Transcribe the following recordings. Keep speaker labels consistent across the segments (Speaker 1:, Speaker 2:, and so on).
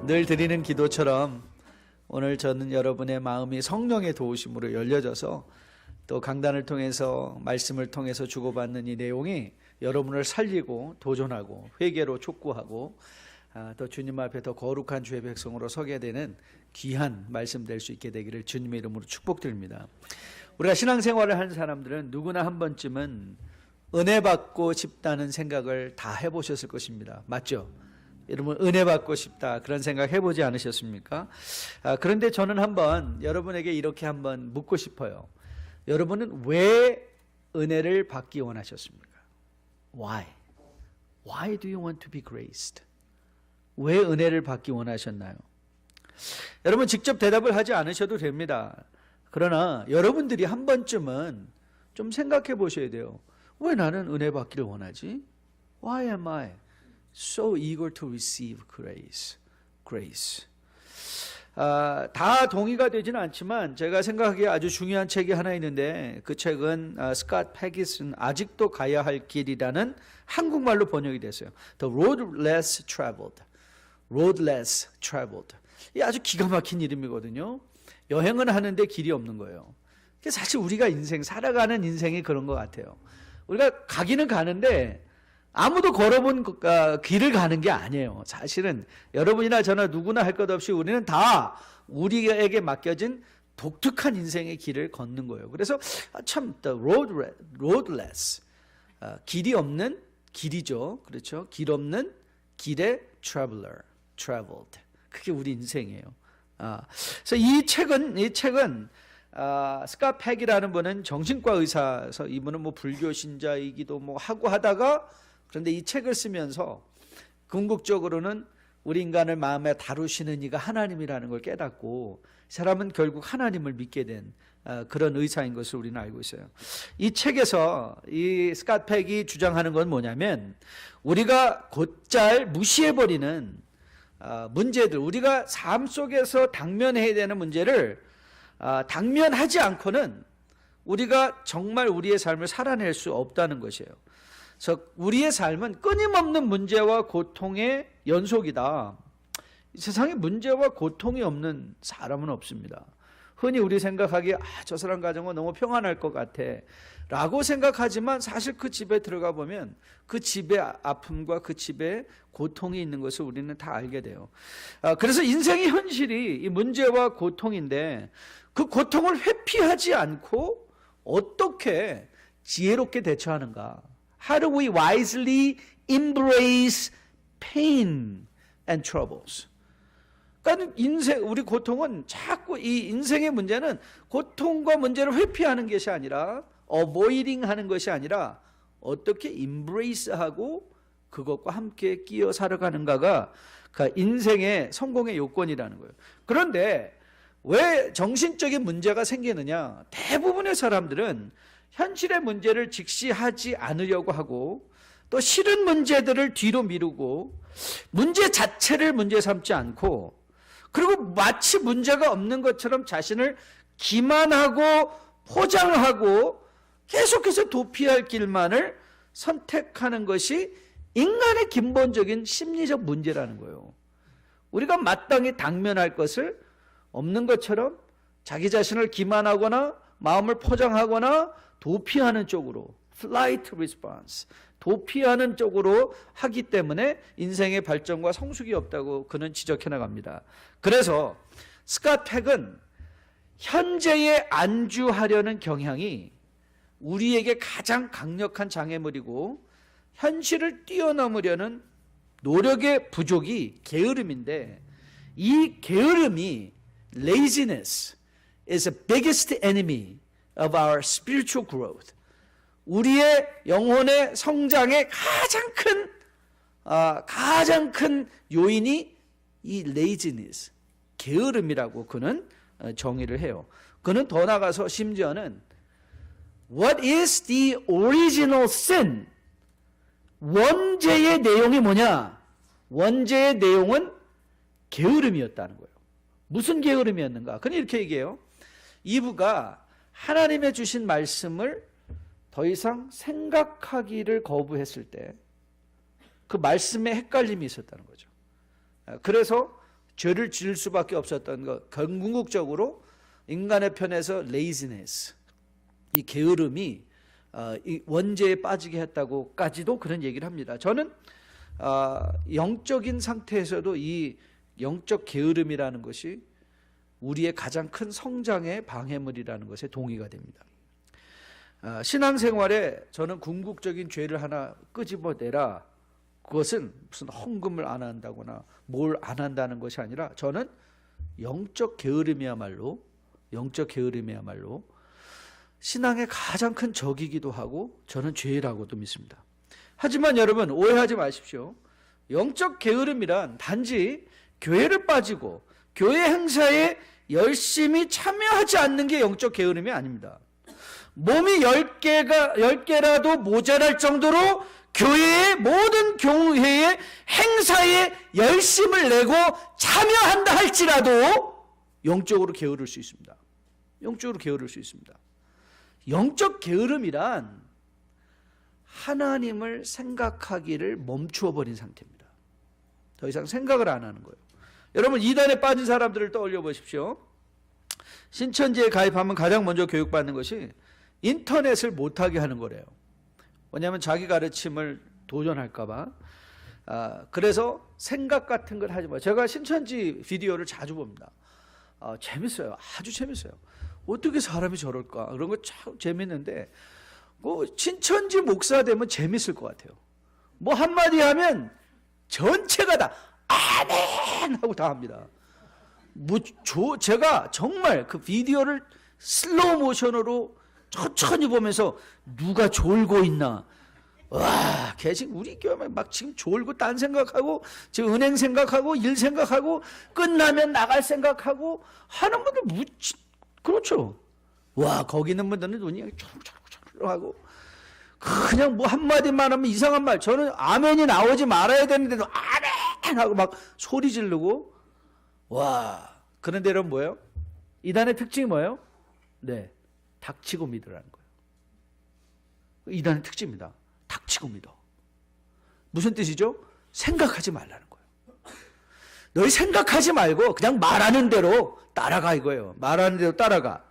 Speaker 1: 늘 드리는 기도처럼 오늘 저는 여러분의 마음이 성령의 도우심으로 열려져서 또 강단을 통해서 말씀을 통해서 주고받는 이 내용이 여러분을 살리고 도전하고 회개로 촉구하고 또 주님 앞에 더 거룩한 주의 백성으로 서게 되는 귀한 말씀 될 수 있게 되기를 주님의 이름으로 축복드립니다. 우리가 신앙생활을 하는 사람들은 누구나 한 번쯤은 은혜 받고 싶다는 생각을 다 해보셨을 것입니다. 맞죠? 여러분 은혜 받고 싶다 그런 생각 해보지 않으셨습니까? 그런데 저는 한번 여러분에게 이렇게 한번 묻고 싶어요. 여러분은 왜 은혜를 받기 원하셨습니까? Why? Why do you want to be graced? 왜 은혜를 받기 원하셨나요? 여러분 직접 대답을 하지 않으셔도 됩니다. 그러나 여러분들이 한 번쯤은 좀 생각해 보셔야 돼요. 왜 나는 은혜 받기를 원하지? Why am I so eager to receive grace? 다 동의가 되지는 않지만 제가 생각하기에 아주 중요한 책이 하나 있는데 그 책은 스캇 패깃 쓴 아직도 가야 할 길이라는 한국말로 번역이 됐어요. The Road Less Traveled. Road Less Traveled. 이 아주 기가 막힌 이름이거든요. 여행은 하는데 길이 없는 거예요. 사실 우리가 살아가는 인생이 그런 것 같아요. 우리가 가기는 가는데 아무도 걸어본 길을 가는 게 아니에요. 사실은 여러분이나 저나 누구나 할 것 없이 우리는 다 우리에게 맡겨진 독특한 인생의 길을 걷는 거예요. 그래서 참 the roadless 길이 없는 길이죠. 그렇죠? 길 없는 길의 traveled. 그게 우리 인생이에요. 그래서 이 책은 스캇 패깃이라는 분은 정신과 의사서 이분은 뭐 불교 신자이기도 뭐 하고 하다가 그런데 이 책을 쓰면서 궁극적으로는 우리 인간을 마음에 다루시는 이가 하나님이라는 걸 깨닫고 사람은 결국 하나님을 믿게 된 그런 의사인 것을 우리는 알고 있어요. 이 책에서 이 스캇 패깃이 주장하는 건 뭐냐면 우리가 곧잘 무시해버리는 문제들, 우리가 삶 속에서 당면해야 되는 문제를 당면하지 않고는 우리가 정말 우리의 삶을 살아낼 수 없다는 것이에요. 그래서 우리의 삶은 끊임없는 문제와 고통의 연속이다. 이 세상에 문제와 고통이 없는 사람은 없습니다. 흔히 우리 생각하기에 저 사람 가정은 너무 평안할 것 같아 라고 생각하지만 사실 그 집에 들어가 보면 그 집의 아픔과 그 집에 고통이 있는 것을 우리는 다 알게 돼요. 그래서 인생의 현실이 이 문제와 고통인데 그 고통을 회피하지 않고 어떻게 지혜롭게 대처하는가? How do we wisely embrace pain and troubles? 그러니까 우리 고통은 자꾸 이 인생의 문제는 고통과 문제를 회피하는 것이 아니라 avoiding 하는 것이 아니라 어떻게 embrace하고 그것과 함께 끼어 살아가는가가 인생의 성공의 요건이라는 거예요. 그런데 왜 정신적인 문제가 생기느냐? 대부분의 사람들은 현실의 문제를 직시하지 않으려고 하고 또 싫은 문제들을 뒤로 미루고 문제 자체를 문제 삼지 않고 그리고 마치 문제가 없는 것처럼 자신을 기만하고 포장하고 계속해서 도피할 길만을 선택하는 것이 인간의 근본적인 심리적 문제라는 거예요. 우리가 마땅히 당면할 것을 없는 것처럼 자기 자신을 기만하거나 마음을 포장하거나 도피하는 쪽으로 flight response, 도피하는 쪽으로 하기 때문에 인생의 발전과 성숙이 없다고 그는 지적해 나갑니다. 그래서 스캇 패깃은 현재에 안주하려는 경향이 우리에게 가장 강력한 장애물이고 현실을 뛰어넘으려는 노력의 부족이 게으름인데 이 게으름이 laziness is the biggest enemy of our spiritual growth. 우리의 영혼의 성장의 가장 큰 요인이 이 laziness, 게으름이라고 그는 정의를 해요. 그는 더 나가서 심지어는 What is the original sin? 원죄의 내용이 뭐냐? 원죄의 내용은 게으름이었다는 거예요. 무슨 게으름이었는가? 그는 이렇게 얘기해요. 이브가 하나님의 주신 말씀을 더 이상 생각하기를 거부했을 때 그 말씀에 헷갈림이 있었다는 거죠. 그래서 죄를 지을 수밖에 없었던 것, 궁극적으로 인간의 편에서 laziness, 이 게으름이 이 원죄에 빠지게 했다고까지도 그런 얘기를 합니다. 저는 영적인 상태에서도 이 영적 게으름이라는 것이 우리의 가장 큰 성장의 방해물이라는 것에 동의가 됩니다. 신앙생활에 저는 궁극적인 죄를 하나 끄집어내라, 그것은 무슨 헌금을 안 한다거나 뭘 안 한다는 것이 아니라 저는 영적 게으름이야말로 신앙의 가장 큰 적이기도 하고 저는 죄라고도 믿습니다. 하지만 여러분 오해하지 마십시오. 영적 게으름이란 단지 교회를 빠지고 교회 행사에 열심히 참여하지 않는 게 영적 게으름이 아닙니다. 몸이 10개라도 모자랄 정도로 교회의 모든 교회의 행사에 열심을 내고 참여한다 할지라도 영적으로 게으를 수 있습니다. 영적으로 게으를 수 있습니다. 영적 게으름이란 하나님을 생각하기를 멈추어 버린 상태입니다. 더 이상 생각을 안 하는 거예요. 여러분 이단에 빠진 사람들을 떠올려 보십시오. 신천지에 가입하면 가장 먼저 교육받는 것이 인터넷을 못하게 하는 거래요. 왜냐하면 자기 가르침을 도전할까 봐. 그래서 생각 같은 걸 하지 마. 제가 신천지 비디오를 자주 봅니다. 재밌어요. 아주 재밌어요. 어떻게 사람이 저럴까? 그런 거 참 재밌는데 신천지 목사 되면 재밌을 것 같아요. 뭐 한마디 하면 전체가 다 아멘 하고 다 합니다. 제가 정말 그 비디오를 슬로우 모션으로 천천히 보면서 누가 졸고 있나. 와, 걔 지금 우리 교회 막 지금 졸고 딴 생각하고 지금 은행 생각하고 일 생각하고 끝나면 나갈 생각하고 하는 분들 그렇죠. 와, 거기 있는 분들은 눈이 초록초록초록하고 그냥 뭐 한마디만 하면 이상한 말. 저는 아멘이 나오지 말아야 되는데도 아멘 하고 막 소리 지르고. 와, 그런데 여러분 뭐예요? 이단의 특징이 뭐예요? 네, 닥치고 믿으라는 거예요. 이단의 특징입니다. 닥치고 믿어. 무슨 뜻이죠? 생각하지 말라는 거예요. 너희 생각하지 말고 그냥 말하는 대로 따라가 이거예요. 말하는 대로 따라가.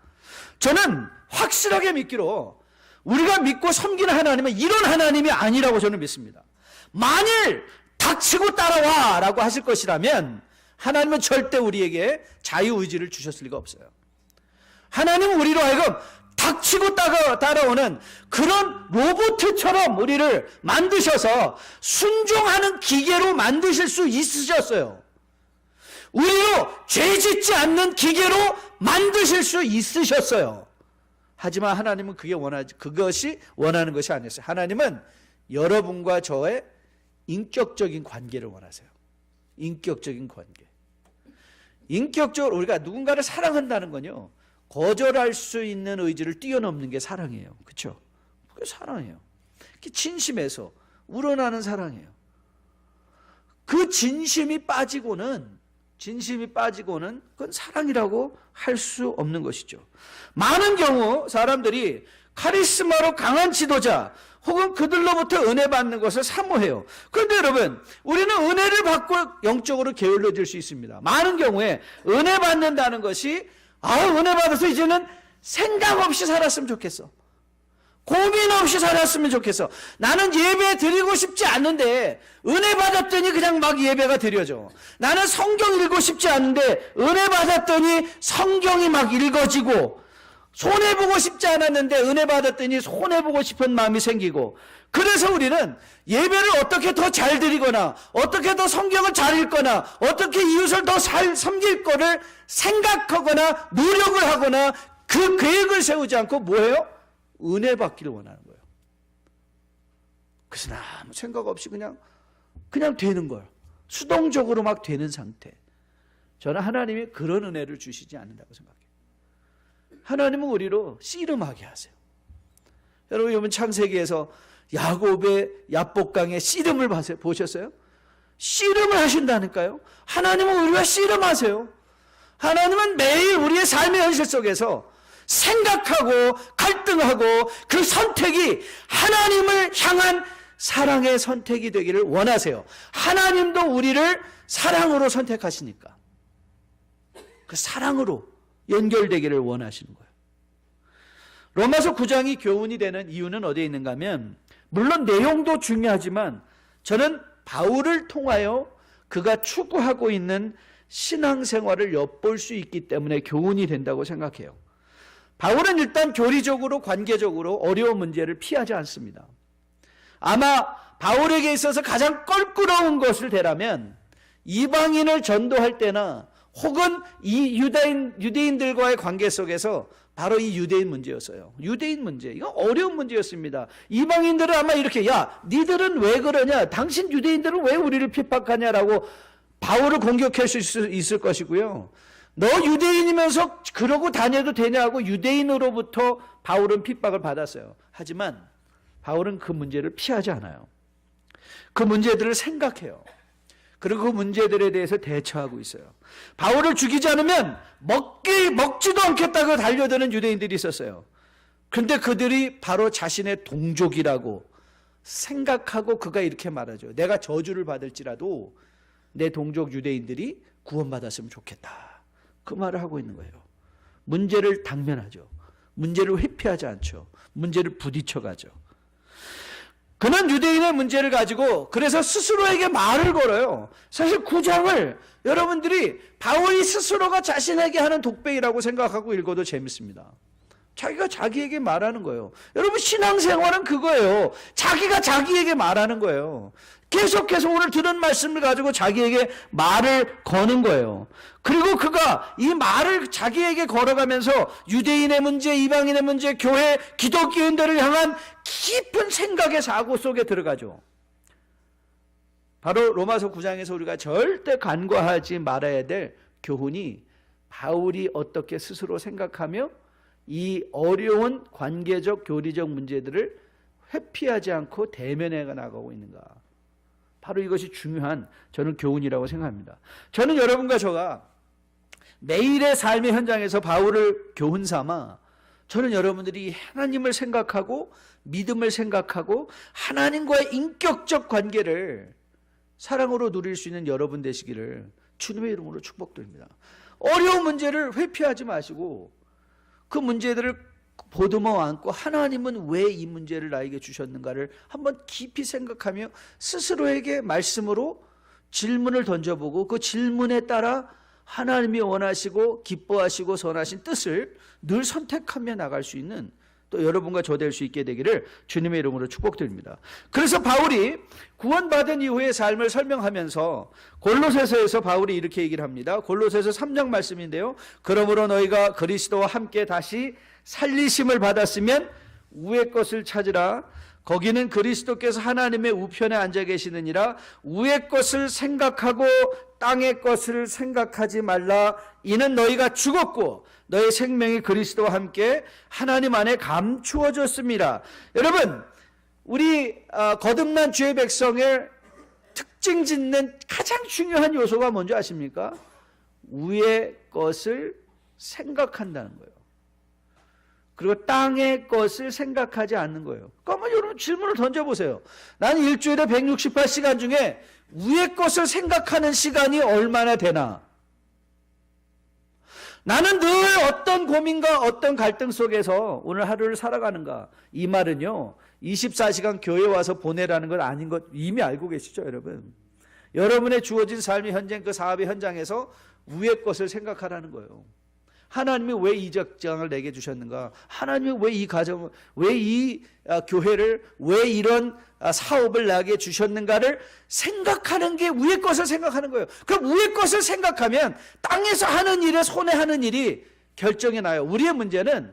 Speaker 1: 저는 확실하게 믿기로 우리가 믿고 섬기는 하나님은 이런 하나님이 아니라고 저는 믿습니다. 만일 닥치고 따라와 라고 하실 것이라면 하나님은 절대 우리에게 자유의지를 주셨을 리가 없어요. 하나님은 우리로 하여금 닥치고 따라오는 그런 로봇처럼 우리를 만드셔서 순종하는 기계로 만드실 수 있으셨어요. 우리로 죄 짓지 않는 기계로 만드실 수 있으셨어요. 하지만 하나님은 그것이 원하는 것이 아니었어요. 하나님은 여러분과 저의 인격적인 관계를 원하세요. 인격적인 관계. 인격적으로 우리가 누군가를 사랑한다는 건요, 거절할 수 있는 의지를 뛰어넘는 게 사랑이에요. 그렇죠? 그게 사랑이에요. 그게 진심에서 우러나는 사랑이에요. 그 진심이 빠지고는 그건 사랑이라고 할 수 없는 것이죠. 많은 경우 사람들이 카리스마로 강한 지도자 혹은 그들로부터 은혜 받는 것을 사모해요. 그런데 여러분, 우리는 은혜를 받고 영적으로 게을러질 수 있습니다. 많은 경우에 은혜 받는다는 것이 은혜 받아서 이제는 생각 없이 살았으면 좋겠어. 고민 없이 살았으면 좋겠어. 나는 예배 드리고 싶지 않는데 은혜 받았더니 그냥 막 예배가 드려져. 나는 성경 읽고 싶지 않은데 은혜 받았더니 성경이 막 읽어지고, 손해보고 싶지 않았는데 은혜 받았더니 손해보고 싶은 마음이 생기고, 그래서 우리는 예배를 어떻게 더 잘 드리거나 어떻게 더 성경을 잘 읽거나 어떻게 이웃을 더 잘 섬길 거를 생각하거나 노력을 하거나 그 계획을 세우지 않고 뭐예요? 은혜 받기를 원하는 거예요. 그래서 아무 생각 없이 그냥 되는 걸, 수동적으로 막 되는 상태. 저는 하나님이 그런 은혜를 주시지 않는다고 생각해요. 하나님은 우리로 씨름하게 하세요. 여러분, 이번 창세기에서 야곱의 야복강의 씨름을 보셨어요? 씨름을 하신다니까요. 하나님은 우리와 씨름하세요. 하나님은 매일 우리의 삶의 현실 속에서 생각하고 갈등하고 그 선택이 하나님을 향한 사랑의 선택이 되기를 원하세요. 하나님도 우리를 사랑으로 선택하시니까. 그 사랑으로 연결되기를 원하시는 거예요. 로마서 9장이 교훈이 되는 이유는 어디에 있는가 하면, 물론 내용도 중요하지만 저는 바울을 통하여 그가 추구하고 있는 신앙생활을 엿볼 수 있기 때문에 교훈이 된다고 생각해요. 바울은 일단 교리적으로 관계적으로 어려운 문제를 피하지 않습니다. 아마 바울에게 있어서 가장 껄끄러운 것을 대라면 이방인을 전도할 때나 혹은 이 유대인들과의 관계 속에서 바로 이 유대인 문제였어요. 유대인 문제. 이거 어려운 문제였습니다. 이방인들은 아마 이렇게, 야, 니들은 왜 그러냐? 당신 유대인들은 왜 우리를 핍박하냐라고 바울을 공격할 수 있을 것이고요. 너 유대인이면서 그러고 다녀도 되냐고 유대인으로부터 바울은 핍박을 받았어요. 하지만 바울은 그 문제를 피하지 않아요. 그 문제들을 생각해요. 그리고 그 문제들에 대해서 대처하고 있어요. 바울을 죽이지 않으면 먹지도 않겠다고 달려드는 유대인들이 있었어요. 그런데 그들이 바로 자신의 동족이라고 생각하고 그가 이렇게 말하죠. 내가 저주를 받을지라도 내 동족 유대인들이 구원받았으면 좋겠다. 그 말을 하고 있는 거예요. 문제를 당면하죠. 문제를 회피하지 않죠. 문제를 부딪혀가죠. 그는 유대인의 문제를 가지고 그래서 스스로에게 말을 걸어요. 사실 9장을 여러분들이 바울이 스스로가 자신에게 하는 독백이라고 생각하고 읽어도 재밌습니다. 자기가 자기에게 말하는 거예요. 여러분, 신앙생활은 그거예요. 자기가 자기에게 말하는 거예요. 계속해서 오늘 들은 말씀을 가지고 자기에게 말을 거는 거예요. 그리고 그가 이 말을 자기에게 걸어가면서 유대인의 문제, 이방인의 문제, 교회, 기독교인들을 향한 깊은 생각의 사고 속에 들어가죠. 바로 로마서 9장에서 우리가 절대 간과하지 말아야 될 교훈이 바울이 어떻게 스스로 생각하며 이 어려운 관계적, 교리적 문제들을 회피하지 않고 대면해 나가고 있는가. 바로 이것이 중요한 저는 교훈이라고 생각합니다. 저는 여러분과 저가 매일의 삶의 현장에서 바울을 교훈 삼아 저는 여러분들이 하나님을 생각하고 믿음을 생각하고 하나님과의 인격적 관계를 사랑으로 누릴 수 있는 여러분 되시기를 주님의 이름으로 축복드립니다. 어려운 문제를 회피하지 마시고 그 문제들을 보듬어 안고 하나님은 왜 이 문제를 나에게 주셨는가를 한번 깊이 생각하며 스스로에게 말씀으로 질문을 던져보고 그 질문에 따라 하나님이 원하시고 기뻐하시고 선하신 뜻을 늘 선택하며 나갈 수 있는 또 여러분과 저 될 수 있게 되기를 주님의 이름으로 축복드립니다. 그래서 바울이 구원받은 이후의 삶을 설명하면서 골로새서에서 바울이 이렇게 얘기를 합니다. 골로새서 3장 말씀인데요. 그러므로 너희가 그리스도와 함께 다시 살리심을 받았으면 위의 것을 찾으라. 거기는 그리스도께서 하나님의 우편에 앉아 계시느니라. 위의 것을 생각하고 땅의 것을 생각하지 말라. 이는 너희가 죽었고 너희 생명이 그리스도와 함께 하나님 안에 감추어졌습니다. 여러분, 우리 거듭난 주의 백성을 특징 짓는 가장 중요한 요소가 뭔지 아십니까? 위의 것을 생각한다는 거예요. 그리고 땅의 것을 생각하지 않는 거예요. 그러면 여러분 질문을 던져보세요. 나는 일주일에 168시간 중에 위의 것을 생각하는 시간이 얼마나 되나? 나는 늘 어떤 고민과 어떤 갈등 속에서 오늘 하루를 살아가는가? 이 말은요, 24시간 교회 와서 보내라는 건 아닌 것 이미 알고 계시죠, 여러분? 여러분의 주어진 삶의 현장, 그 사업의 현장에서 위의 것을 생각하라는 거예요. 하나님이 왜 이 직장을 내게 주셨는가? 하나님이 왜 이 가정을, 왜 이 교회를, 왜 이런 사업을 나게 주셨는가를 생각하는 게 위의 것을 생각하는 거예요. 그럼 위의 것을 생각하면 땅에서 하는 일에 손에 하는 일이 결정이 나요. 우리의 문제는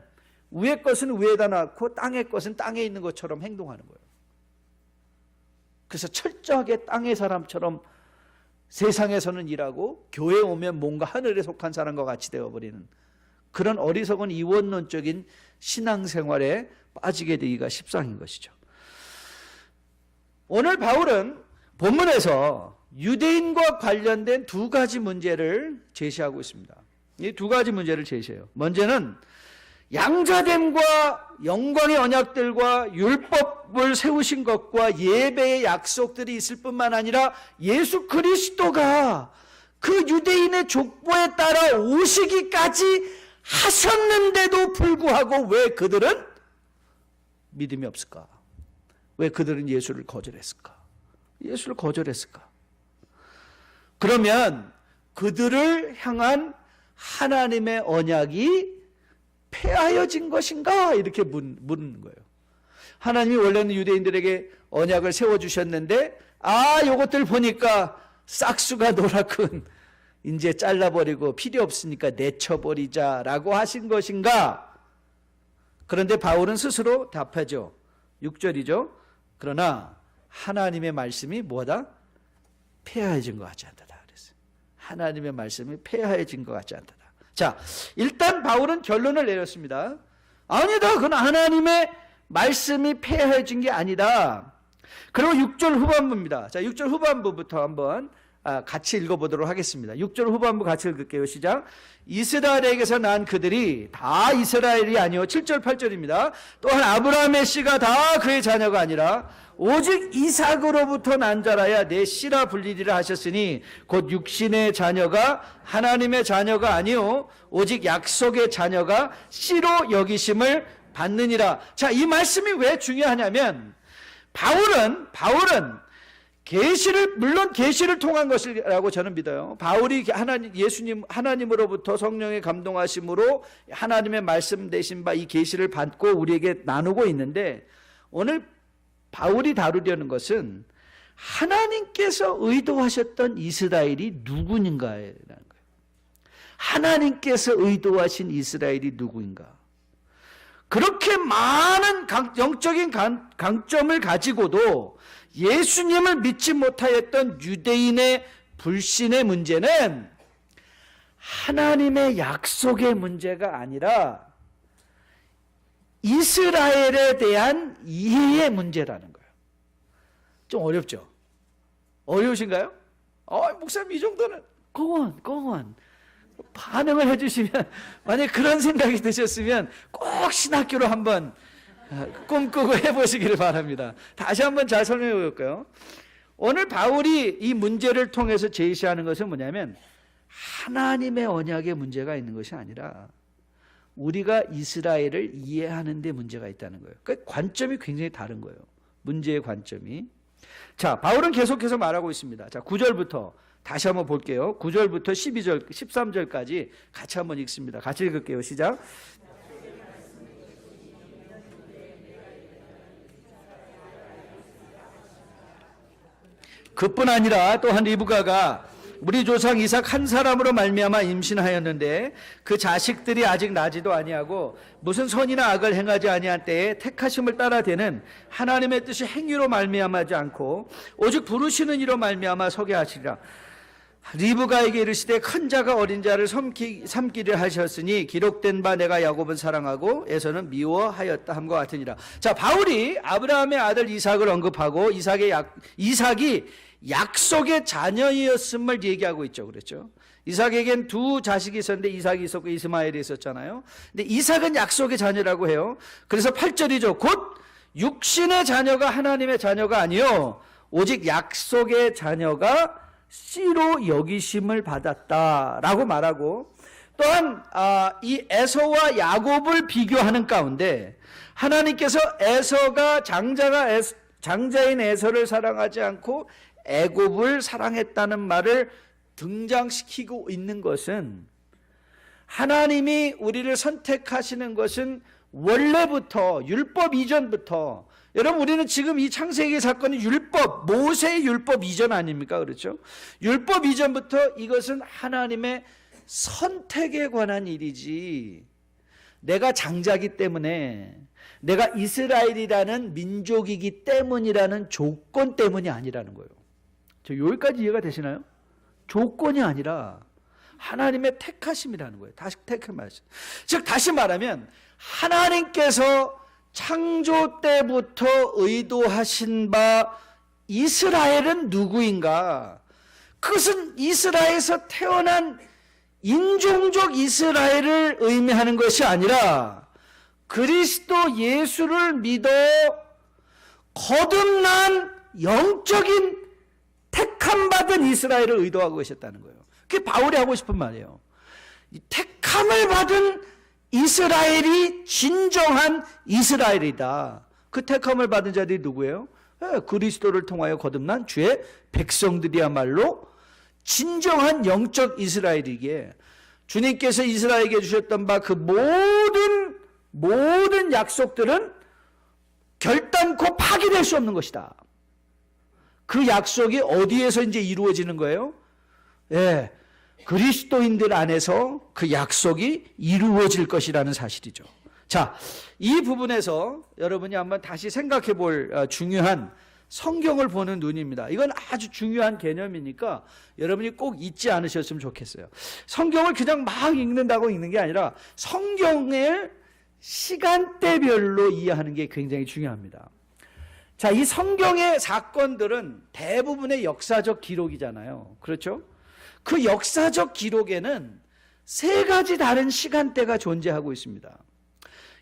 Speaker 1: 위의 것은 위에다 놔놓고 땅의 것은 땅에 있는 것처럼 행동하는 거예요. 그래서 철저하게 땅의 사람처럼 세상에서는 일하고 교회에 오면 뭔가 하늘에 속한 사람과 같이 되어버리는 그런 어리석은 이원론적인 신앙생활에 빠지게 되기가 십상인 것이죠. 오늘 바울은 본문에서 유대인과 관련된 두 가지 문제를 제시하고 있습니다. 이 두 가지 문제를 제시해요. 먼저는 양자됨과 영광의 언약들과 율법을 세우신 것과 예배의 약속들이 있을 뿐만 아니라 예수 그리스도가 그 유대인의 족보에 따라 오시기까지 하셨는데도 불구하고 왜 그들은 믿음이 없을까? 왜 그들은 예수를 거절했을까? 예수를 거절했을까? 그러면 그들을 향한 하나님의 언약이 폐하여진 것인가? 이렇게 묻는 거예요. 하나님이 원래는 유대인들에게 언약을 세워주셨는데 요것들 보니까 싹수가 노랗군, 이제 잘라버리고 필요 없으니까 내쳐버리자라고 하신 것인가? 그런데 바울은 스스로 답하죠. 6절이죠. 그러나 하나님의 말씀이 뭐다? 폐하여진 것 같지 않다. 그랬어요. 하나님의 말씀이 폐하여진 것 같지 않다. 자, 일단 바울은 결론을 내렸습니다. 아니다, 그건 하나님의 말씀이 폐하여진 게 아니다. 그리고 6절 후반부입니다. 자, 6절 후반부부터 한번 같이 읽어보도록 하겠습니다. 6절 후반부 같이 읽을게요. 시작. 이스라엘에게서 난 그들이 다 이스라엘이 아니요. 7절 8절입니다. 또한 아브라함의 씨가 다 그의 자녀가 아니라 오직 이삭으로부터 난 자라야 내 씨라 불리리라 하셨으니 곧 육신의 자녀가 하나님의 자녀가 아니요 오직 약속의 자녀가 씨로 여기심을 받느니라. 자, 이 말씀이 왜 중요하냐면 바울은 물론 계시를 통한 것이라고 저는 믿어요. 바울이 하나님으로부터 성령의 감동하심으로 하나님의 말씀 되신 바 이 계시를 받고 우리에게 나누고 있는데, 오늘 바울이 다루려는 것은 하나님께서 의도하셨던 이스라엘이 누구인가라는 거예요. 하나님께서 의도하신 이스라엘이 누구인가? 그렇게 많은 영적인 강점을 가지고도 예수님을 믿지 못하였던 유대인의 불신의 문제는 하나님의 약속의 문제가 아니라 이스라엘에 대한 이해의 문제라는 거예요. 좀 어렵죠? 어려우신가요? 목사님 이 정도는 공원 반응을 해주시면, 만약에 그런 생각이 드셨으면 꼭 신학교로 한번 꿈꾸고 해보시기를 바랍니다. 다시 한번 잘 설명해 볼까요? 오늘 바울이 이 문제를 통해서 제시하는 것은 뭐냐면 하나님의 언약의 문제가 있는 것이 아니라 우리가 이스라엘을 이해하는 데 문제가 있다는 거예요. 그러니까 관점이 굉장히 다른 거예요. 문제의 관점이. 자, 바울은 계속해서 말하고 있습니다. 자, 9절부터 다시 한번 볼게요. 9절부터 12절, 13절까지 같이 한번 읽습니다. 같이 읽을게요. 시작. 그뿐 아니라 또한 리브가가 우리 조상 이삭 한 사람으로 말미암아 임신하였는데 그 자식들이 아직 나지도 아니하고 무슨 선이나 악을 행하지 아니한 때에 택하심을 따라되는 하나님의 뜻이 행위로 말미암하지 않고 오직 부르시는 이로 말미암아 서게 하시리라. 리브가에게 이르시되 큰 자가 어린 자를 삼기를 하셨으니 기록된 바 내가 야곱을 사랑하고 에서는 미워하였다 함과 같으니라. 자, 바울이 아브라함의 아들 이삭을 언급하고 이삭이 약속의 자녀였음을 얘기하고 있죠. 그렇죠? 이삭에겐 두 자식이 있었는데 이삭이 있었고 이스마엘이 있었잖아요. 근데 이삭은 약속의 자녀라고 해요. 그래서 8절이죠. 곧 육신의 자녀가 하나님의 자녀가 아니요 오직 약속의 자녀가 씨로 여기심을 받았다라고 말하고, 또한 이 에서와 야곱을 비교하는 가운데 하나님께서 장자인 에서를 사랑하지 않고 애곱을 사랑했다는 말을 등장시키고 있는 것은, 하나님이 우리를 선택하시는 것은 원래부터 율법 이전부터, 여러분 우리는 지금 이 창세기 사건이 모세의 율법 이전 아닙니까? 그렇죠? 율법 이전부터 이것은 하나님의 선택에 관한 일이지, 내가 장자기 때문에, 내가 이스라엘이라는 민족이기 때문이라는 조건 때문이 아니라는 거예요. 여기까지 이해가 되시나요? 조건이 아니라 하나님의 택하심이라는 거예요. 다시 택한 말씀. 즉 다시 말하면 하나님께서 창조 때부터 의도하신 바 이스라엘은 누구인가? 그것은 이스라엘에서 태어난 인종적 이스라엘을 의미하는 것이 아니라 그리스도 예수를 믿어 거듭난 영적인 택함받은 이스라엘을 의도하고 계셨다는 거예요. 그게 바울이 하고 싶은 말이에요. 이 택함을 받은 이스라엘이 진정한 이스라엘이다. 그 택함을 받은 자들이 누구예요? 그리스도를 통하여 거듭난 주의 백성들이야말로 진정한 영적 이스라엘이기에 주님께서 이스라엘에게 주셨던 바 그 모든 약속들은 결단코 파기될 수 없는 것이다. 그 약속이 어디에서 이제 이루어지는 거예요? 그리스도인들 안에서 그 약속이 이루어질 것이라는 사실이죠. 자, 이 부분에서 여러분이 한번 다시 생각해 볼 중요한 성경을 보는 눈입니다. 이건 아주 중요한 개념이니까 여러분이 꼭 잊지 않으셨으면 좋겠어요. 성경을 그냥 막 읽는다고 읽는 게 아니라 성경을 시간대별로 이해하는 게 굉장히 중요합니다. 자, 이 성경의 사건들은 대부분의 역사적 기록이잖아요. 그렇죠? 그 역사적 기록에는 세 가지 다른 시간대가 존재하고 있습니다.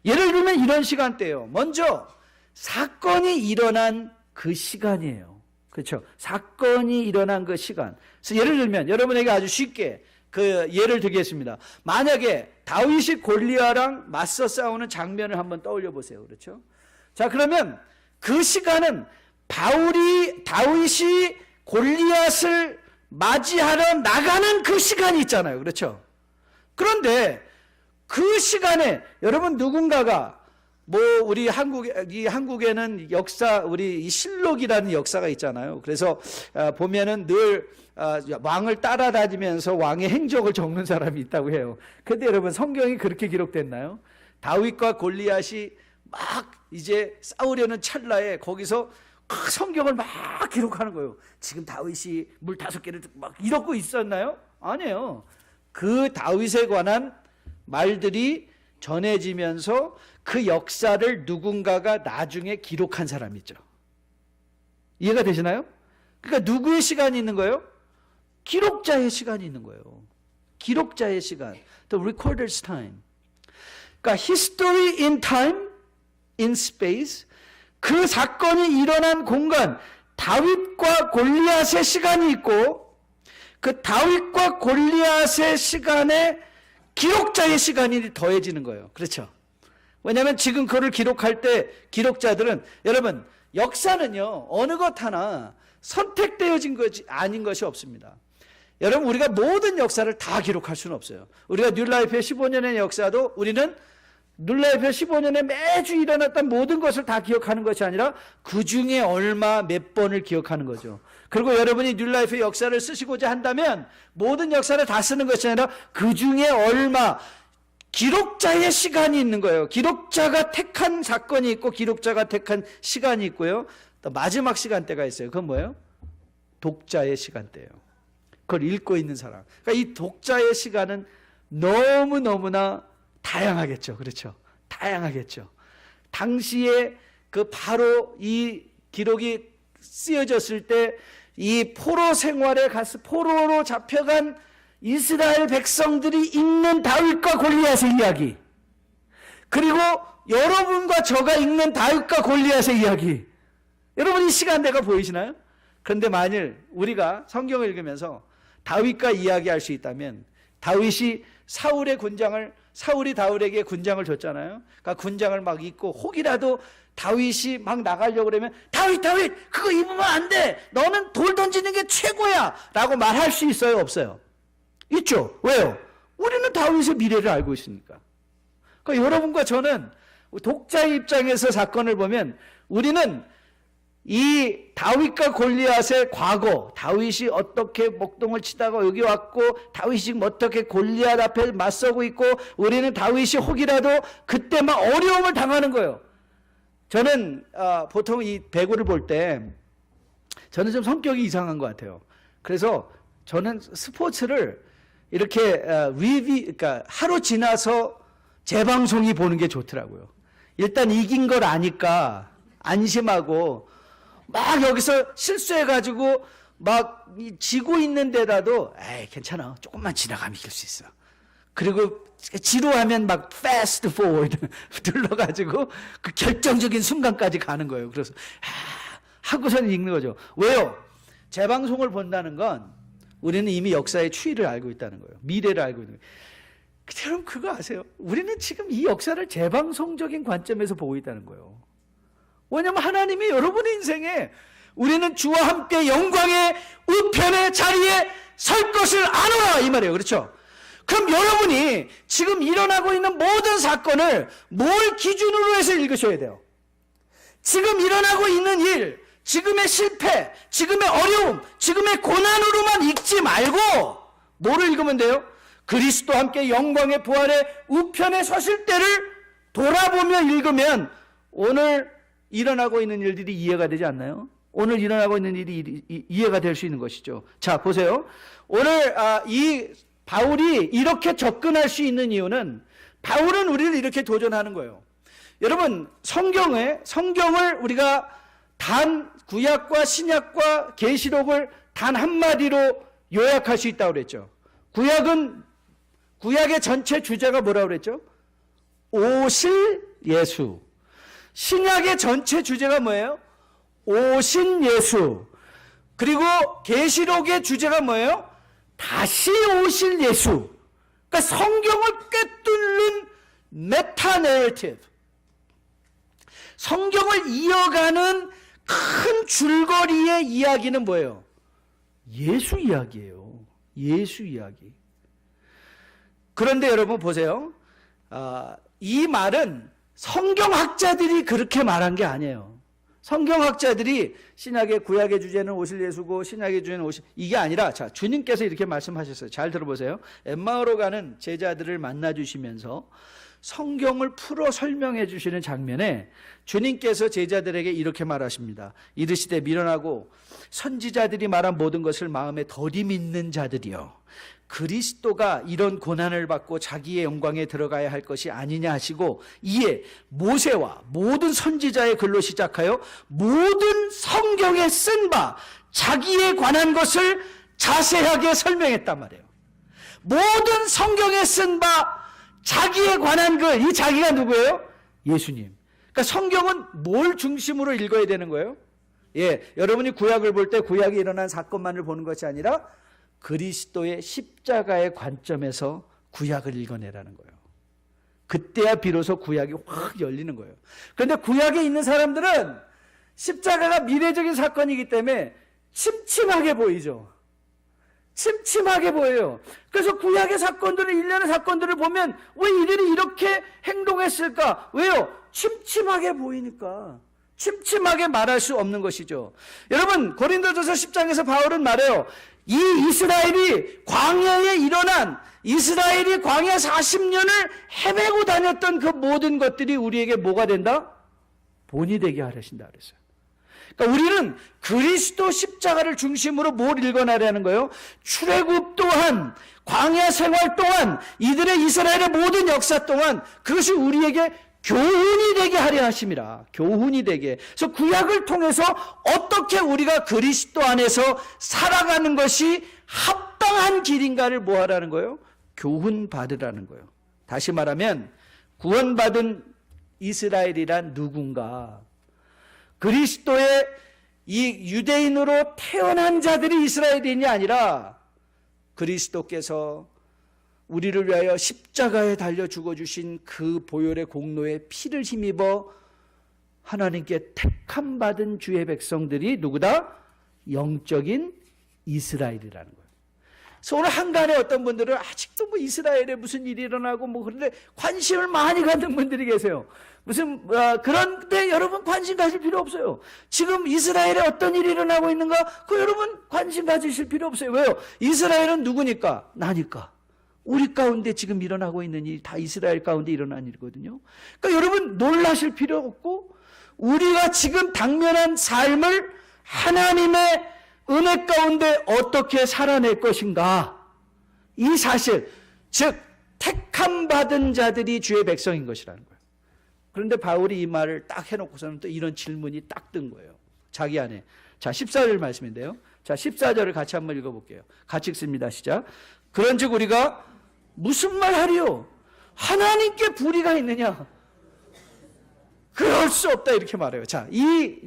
Speaker 1: 예를 들면 이런 시간대예요. 먼저 사건이 일어난 그 시간이에요. 그렇죠? 사건이 일어난 그 시간. 그래서 예를 들면 여러분에게 아주 쉽게 그 예를 들겠습니다. 만약에 다윗이 골리앗랑 맞서 싸우는 장면을 한번 떠올려 보세요. 그렇죠? 자, 그러면 그 시간은 다윗이 골리앗을 맞이하러 나가는 그 시간이 있잖아요. 그렇죠? 그런데 그 시간에 여러분 누군가가 우리 한국에는 역사, 우리 이 실록이라는 역사가 있잖아요. 그래서 보면은 늘 왕을 따라다니면서 왕의 행적을 적는 사람이 있다고 해요. 근데 여러분 성경이 그렇게 기록됐나요? 다윗과 골리앗이 막 이제 싸우려는 찰나에 거기서 성경을 막 기록하는 거예요. 지금 다윗이 물 5개를 막 이러고 있었나요? 아니에요. 그 다윗에 관한 말들이 전해지면서 그 역사를 누군가가 나중에 기록한 사람이죠. 이해가 되시나요? 그러니까 누구의 시간이 있는 거예요? 기록자의 시간이 있는 거예요. 기록자의 시간. The recorder's time. 그러니까 history in time, in space. 그 사건이 일어난 공간, 다윗과 골리앗의 시간이 있고 그 다윗과 골리앗의 시간에 기록자의 시간이 더해지는 거예요. 그렇죠? 왜냐하면 지금 그를 기록할 때 기록자들은 여러분 역사는요 어느 것 하나 선택되어진 것이 아닌 것이 없습니다. 여러분 우리가 모든 역사를 다 기록할 수는 없어요. 우리가 뉴라이프의 15년의 역사도 우리는 뉴라이프의 15년에 매주 일어났던 모든 것을 다 기억하는 것이 아니라 그 중에 얼마 몇 번을 기억하는 거죠. 그리고 여러분이 뉴라이프의 역사를 쓰시고자 한다면 모든 역사를 다 쓰는 것이 아니라 그 중에 얼마 기록자의 시간이 있는 거예요. 기록자가 택한 사건이 있고 기록자가 택한 시간이 있고요. 또 마지막 시간대가 있어요. 그건 뭐예요? 독자의 시간대예요. 그걸 읽고 있는 사람. 그러니까 이 독자의 시간은 너무너무나 다양하겠죠. 그렇죠? 다양하겠죠. 당시에 그 바로 이 기록이 쓰여졌을 때 이 포로 생활에 가서 포로로 잡혀간 이스라엘 백성들이 읽는 다윗과 골리앗의 이야기, 그리고 여러분과 저가 읽는 다윗과 골리앗의 이야기, 여러분 이 시간대가 보이시나요? 그런데 만일 우리가 성경을 읽으면서 다윗과 이야기할 수 있다면 다윗이 사울이 다윗에게 군장을 줬잖아요. 그러니까 군장을 막 입고 혹이라도 다윗이 막 나가려고 그러면 다윗 그거 입으면 안 돼. 너는 돌 던지는 게 최고야 라고 말할 수 있어요? 없어요? 있죠. 왜요? 우리는 다윗의 미래를 알고 있으니까. 그러니까 여러분과 저는 독자의 입장에서 사건을 보면 우리는 이 다윗과 골리앗의 과거, 다윗이 어떻게 목동을 치다가 여기 왔고 다윗이 지금 어떻게 골리앗 앞에 맞서고 있고 우리는 다윗이 혹이라도 그때 막 어려움을 당하는 거예요. 저는 보통 이 배구를 볼 때 저는 좀 성격이 이상한 것 같아요. 그래서 저는 스포츠를 이렇게 그러니까 하루 지나서 재방송이 보는 게 좋더라고요. 일단 이긴 걸 아니까 안심하고 막 여기서 실수해가지고 막 지고 있는 데다도 에이 괜찮아 조금만 지나가면 이길 수 있어. 그리고 지루하면 막 fast forward 눌러가지고 그 결정적인 순간까지 가는 거예요. 그래서 하고서는 읽는 거죠. 왜요? 재방송을 본다는 건 우리는 이미 역사의 추이를 알고 있다는 거예요. 미래를 알고 있는 거예요. 여러분 그거 아세요? 우리는 지금 이 역사를 재방송적인 관점에서 보고 있다는 거예요. 왜냐하면 하나님이 여러분의 인생에 우리는 주와 함께 영광의 우편의 자리에 설 것을 아노라 이 말이에요. 그렇죠? 그럼 여러분이 지금 일어나고 있는 모든 사건을 뭘 기준으로 해서 읽으셔야 돼요? 지금 일어나고 있는 일, 지금의 실패, 지금의 어려움, 지금의 고난으로만 읽지 말고 뭐를 읽으면 돼요? 그리스도와 함께 영광의 부활의 우편에 서실 때를 돌아보며 읽으면 오늘 일어나고 있는 일들이 이해가 되지 않나요? 오늘 일어나고 있는 일이 이해가 될 수 있는 것이죠. 자, 보세요. 오늘 이 바울이 이렇게 접근할 수 있는 이유는 바울은 우리를 이렇게 도전하는 거예요. 여러분, 성경을 우리가 단 구약과 신약과 계시록을 단 한마디로 요약할 수 있다고 그랬죠. 구약의 전체 주제가 뭐라고 그랬죠? 오실 예수. 신약의 전체 주제가 뭐예요? 오신 예수. 그리고 계시록의 주제가 뭐예요? 다시 오실 예수. 그러니까 성경을 꿰뚫는 메타 내러티브. 성경을 이어가는 큰 줄거리의 이야기는 뭐예요? 예수 이야기예요. 예수 이야기. 그런데 여러분 보세요. 이 말은 성경학자들이 그렇게 말한 게 아니에요. 성경학자들이 신약의 구약의 주제는 오실 예수고 신약의 주제는 이게 아니라 자 주님께서 이렇게 말씀하셨어요. 잘 들어보세요. 엠마오로 가는 제자들을 만나주시면서 성경을 풀어 설명해 주시는 장면에 주님께서 제자들에게 이렇게 말하십니다. 이르시되 미련하고 선지자들이 말한 모든 것을 마음에 덜이 믿는 자들이여 그리스도가 이런 고난을 받고 자기의 영광에 들어가야 할 것이 아니냐 하시고 이에 모세와 모든 선지자의 글로 시작하여 모든 성경에 쓴 바 자기에 관한 것을 자세하게 설명했단 말이에요. 모든 성경에 쓴 바 자기에 관한 이 자기가 누구예요? 예수님. 그러니까 성경은 뭘 중심으로 읽어야 되는 거예요? 여러분이 구약을 볼 때 구약에 일어난 사건만을 보는 것이 아니라 그리스도의 십자가의 관점에서 구약을 읽어내라는 거예요. 그때야 비로소 구약이 확 열리는 거예요. 그런데 구약에 있는 사람들은 십자가가 미래적인 사건이기 때문에 침침하게 보이죠. 침침하게 보여요. 그래서 구약의 사건들을 일련의 사건들을 보면 왜 이들이 이렇게 행동했을까? 왜요? 침침하게 보이니까. 침침하게 말할 수 없는 것이죠. 여러분 고린도전서 10장에서 바울은 말해요. 이 이스라엘이 광야에 일어난 이스라엘이 광야 40년을 헤매고 다녔던 그 모든 것들이 우리에게 뭐가 된다? 본이 되게 하신다 그랬어요. 그러니까 우리는 그리스도 십자가를 중심으로 뭘 읽어나가는 거예요? 출애굽 또한 광야 생활 동안 이들의 이스라엘의 모든 역사 동안 그것이 우리에게 교훈이 되게 하려 하심이라. 교훈이 되게. 그래서 구약을 통해서 어떻게 우리가 그리스도 안에서 살아가는 것이 합당한 길인가를 뭐 하라는 거예요? 교훈 받으라는 거예요. 다시 말하면 구원받은 이스라엘이란 누군가? 그리스도의 이 유대인으로 태어난 자들이 이스라엘인이 아니라 그리스도께서 우리를 위하여 십자가에 달려 죽어주신 그 보혈의 공로에 피를 힘입어 하나님께 택함 받은 주의 백성들이 누구다? 영적인 이스라엘이라는 거예요. 그래서 오늘 한간에 어떤 분들은 아직도 뭐 이스라엘에 무슨 일이 일어나고 뭐 그런데 관심을 많이 갖는 분들이 계세요. 그런데 여러분 관심 가질 필요 없어요. 지금 이스라엘에 어떤 일이 일어나고 있는가? 그 여러분 관심 가지실 필요 없어요. 왜요? 이스라엘은 누구니까? 나니까. 우리 가운데 지금 일어나고 있는 일이 다 이스라엘 가운데 일어난 일이거든요. 그러니까 여러분 놀라실 필요 없고 우리가 지금 당면한 삶을 하나님의 은혜 가운데 어떻게 살아낼 것인가? 이 사실, 즉 택함 받은 자들이 주의 백성인 것이라는 거예요. 그런데 바울이 이 말을 딱 해놓고서는 또 이런 질문이 딱 든 거예요. 자기 안에. 자, 14절 말씀인데요. 자, 14절을 같이 한번 읽어볼게요. 같이 읽습니다. 시작. 그런즉 우리가 무슨 말 하리요? 하나님께 불의가 있느냐? 그럴 수 없다 이렇게 말해요. 자, 이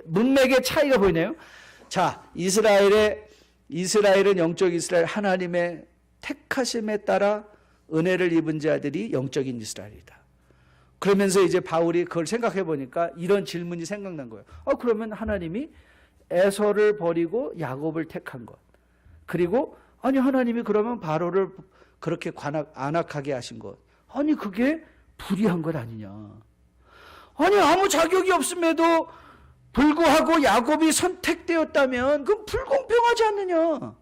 Speaker 1: 문맥의 차이가 보이네요. 자, 이스라엘의 이스라엘은 영적 이스라엘, 하나님의 택하심에 따라 은혜를 입은 자들이 영적인 이스라엘이다. 그러면서 이제 바울이 그걸 생각해 보니까 이런 질문이 생각난 거예요. 그러면 하나님이 에서를 버리고 야곱을 택한 것, 그리고 아니 하나님이 그러면 바로를 그렇게 안악하게 하신 것, 아니 그게 불의한 것 아니냐. 아니 아무 자격이 없음에도 불구하고 야곱이 선택되었다면 그건 불공평하지 않느냐.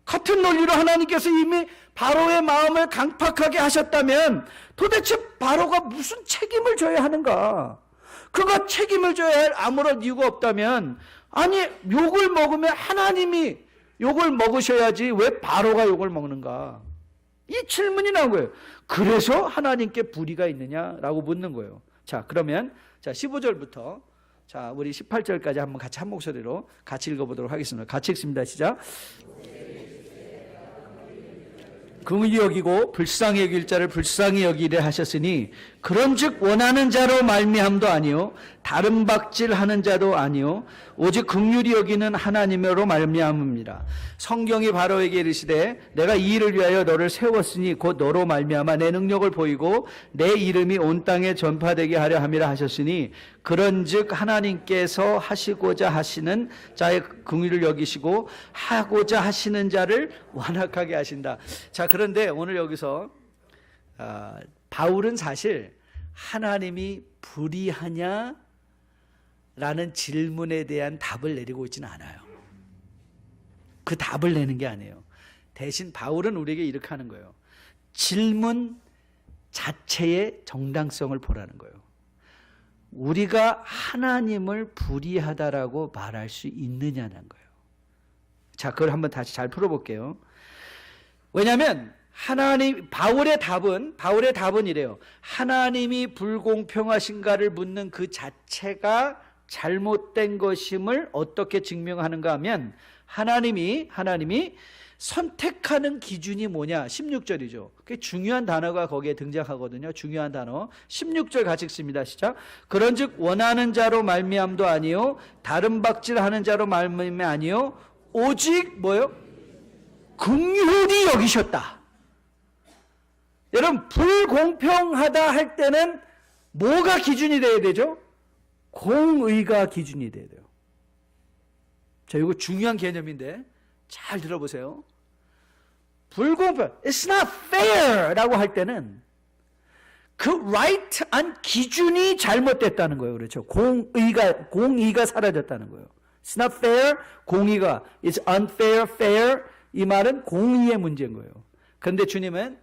Speaker 1: 같은 논리로 하나님께서 이미 바로의 마음을 강팍하게 하셨다면 도대체 바로가 무슨 책임을 져야 하는가. 그가 책임을 져야 할 아무런 이유가 없다면, 아니 욕을 먹으면 하나님이 욕을 먹으셔야지 왜 바로가 욕을 먹는가. 이 질문이 나온 거예요. 그래서 하나님께 불의가 있느냐라고 묻는 거예요. 자, 그러면 15절부터 우리 18절까지 한번 같이 한 목소리로 같이 읽어보도록 하겠습니다. 같이 읽습니다. 시작. 긍휼히 여기고 불쌍히 여길 자를 불쌍히 여기래 하셨으니 그런즉 원하는 자로 말미암도 아니요 다른 박질하는 자도 아니요 오직 긍휼히 여기는 하나님으로 말미암음이라. 성경이 바로에게 이르시되 내가 이 일을 위하여 너를 세웠으니 곧 너로 말미암아 내 능력을 보이고 내 이름이 온 땅에 전파되게 하려 함이라 하셨으니 그런즉 하나님께서 하시고자 하시는 자의 긍휼을 여기시고 하고자 하시는 자를 완악하게 하신다. 자, 그런데 오늘 여기서 바울은 사실 하나님이 불의하냐 라는 질문에 대한 답을 내리고 있지는 않아요. 그 답을 내는 게 아니에요. 대신 바울은 우리에게 이렇게 하는 거예요. 질문 자체의 정당성을 보라는 거예요. 우리가 하나님을 불의하다라고 말할 수 있느냐는 거예요. 자, 그걸 한번 다시 잘 풀어볼게요. 왜냐하면 바울의 답은 이래요. 하나님이 불공평하신가를 묻는 그 자체가 잘못된 것임을 어떻게 증명하는가 하면 하나님이 선택하는 기준이 뭐냐? 16절이죠. 그게 중요한 단어가 거기에 등장하거든요. 중요한 단어. 16절 같이 읽습니다. 시작. 그런즉 원하는 자로 말미암도 아니요 다른 박질하는 자로 말미암이 아니요 오직 뭐요? 긍휼히 여기셨다. 여러분, 불공평하다 할 때는 뭐가 기준이 돼야 되죠? 공의가 기준이 돼야 돼요. 자, 이거 중요한 개념인데 잘 들어보세요. 불공평, it's not fair 라고 할 때는 그 right한 기준이 잘못됐다는 거예요. 그렇죠? 공의가 사라졌다는 거예요. It's not fair, 공의가, it's unfair, fair, 이 말은 공의의 문제인 거예요. 그런데 주님은